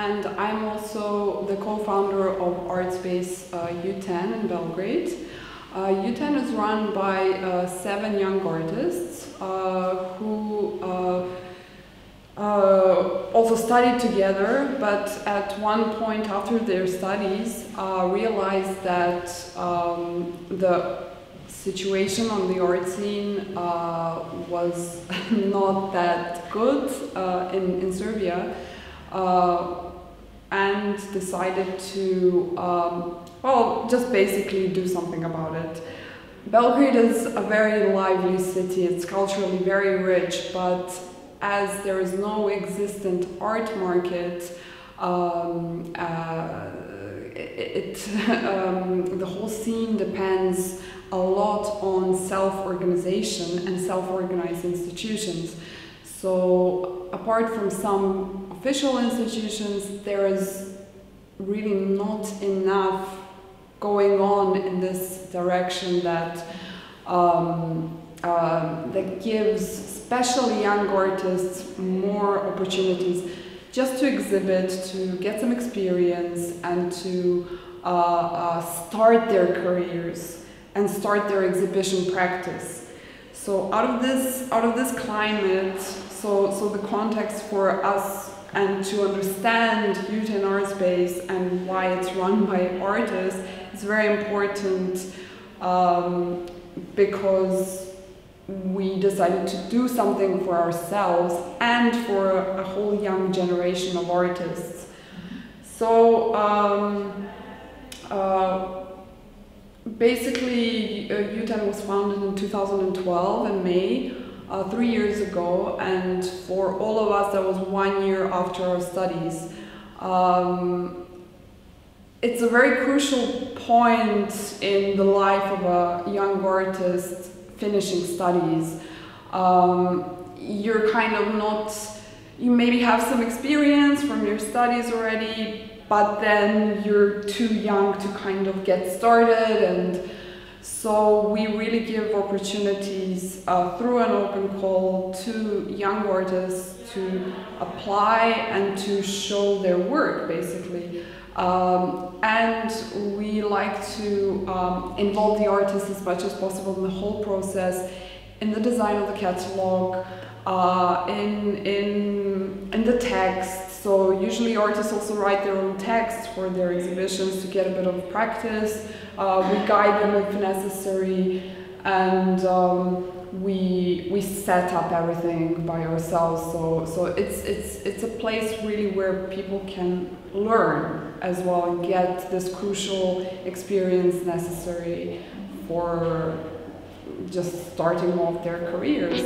and I'm also the co-founder of Artspace U10 in Belgrade. U10 is run by 7 young artists who also studied together, but at one point after their studies realized that the situation on the art scene was not that good in Serbia, and decided to well, just basically do something about it. Belgrade is a very lively city, it's culturally very rich, but as there is no existent art market, the whole scene depends a lot on self-organization and self-organized institutions. So apart from some official institutions, there is really not enough going on in this direction that that gives especially young artists more opportunities just to exhibit, to get some experience, and to start their careers and start their exhibition practice. So out of this climate, so the context for us and to understand U10 Artspace and why it's run by artists is very important, because we decided to do something for ourselves and for a whole young generation of artists. So basically U10 was founded in 2012 in May, 3 years ago, and for all of us that was 1 year after our studies. It's a very crucial point in the life of a young artist finishing studies. You're kind of not, you maybe have some experience from your studies already, but then you're too young to kind of get started, and so we really give opportunities through an open call to young artists to apply and to show their work, basically. And we like to involve the artists as much as possible in the whole process, in the design of the catalog, in the text. So usually artists also write their own text for their exhibitions to get a bit of practice. We guide them if necessary, and we set up everything by ourselves. So it's a place really where people can learn as well and get this crucial experience necessary for just starting off their careers.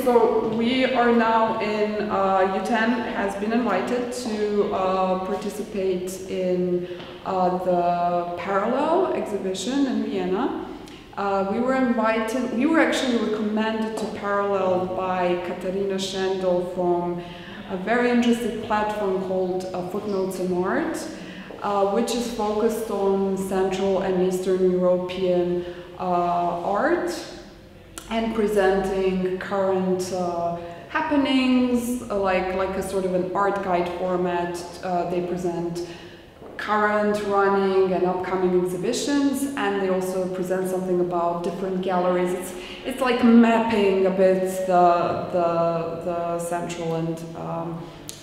So we are now in, U10 has been invited to participate in the Parallel exhibition in Vienna. We were actually recommended to Parallel by Katarina Schendel from a very interesting platform called Footnotes in Art, which is focused on Central and Eastern European art and presenting current happenings, like a sort of an art guide format. They present current, running and upcoming exhibitions, and they also present something about different galleries. It's like mapping a bit the Central and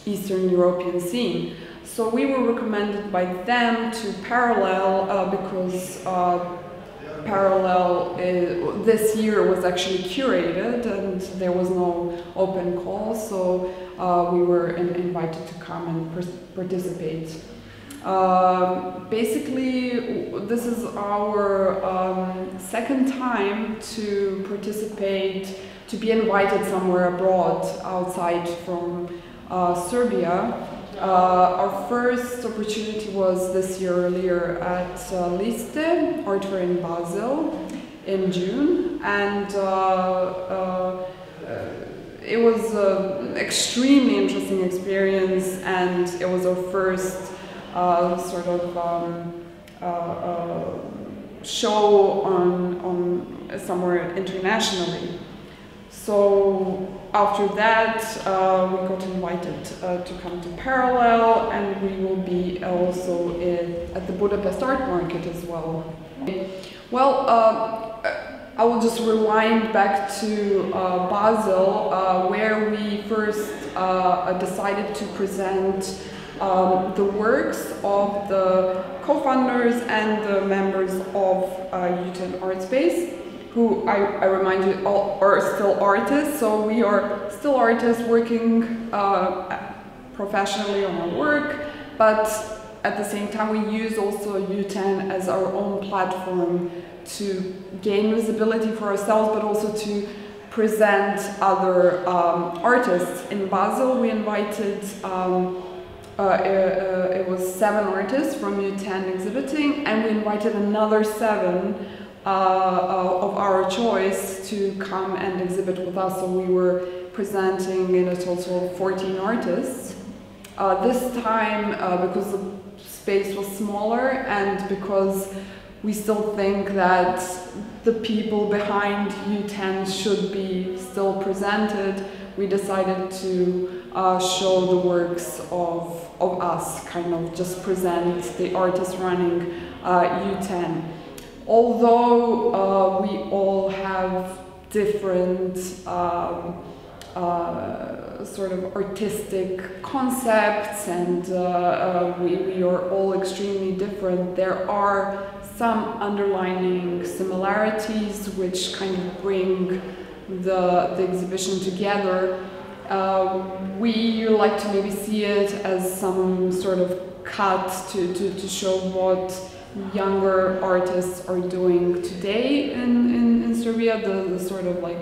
Eastern European scene. So we were recommended by them to Parallel because parallel this year was actually curated, and there was no open call, so we were invited to come and participate. Basically, this is our second time to participate, to be invited somewhere abroad outside from Serbia. Our first opportunity was this year earlier at Liste, Artfair in Basel, in June, and it was an extremely interesting experience, and it was our first sort of show on somewhere internationally. So after that, we got invited to come to Parallel, and we will be also at the Budapest Art Market as well. Well, I will just rewind back to Basel, where we first decided to present the works of the co-founders and the members of U10 Artspace, who I remind you all are still artists. So we are still artists working professionally on our work, but at the same time we use also U10 as our own platform to gain visibility for ourselves, but also to present other artists. In Basel we invited it was 7 artists from U10 exhibiting, and we invited another 7 of our choice to come and exhibit with us. So we were presenting in a total of 14 artists. This time, because the space was smaller and because we still think that the people behind U10 should be still presented, we decided to show the works of us, kind of just present the artists running U10. Although we all have different sort of artistic concepts, and we are all extremely different, there are some underlining similarities which kind of bring the exhibition together. We like to maybe see it as some sort of cut to show what younger artists are doing today in Serbia, the sort of like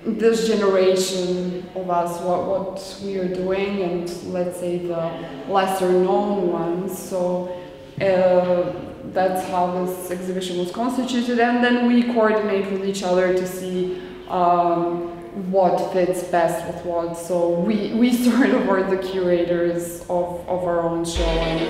this generation of us, what we are doing, and let's say the lesser known ones. So that's how this exhibition was constituted, and then we coordinate with each other to see what fits best with what. So we sort of are the curators of our own show, and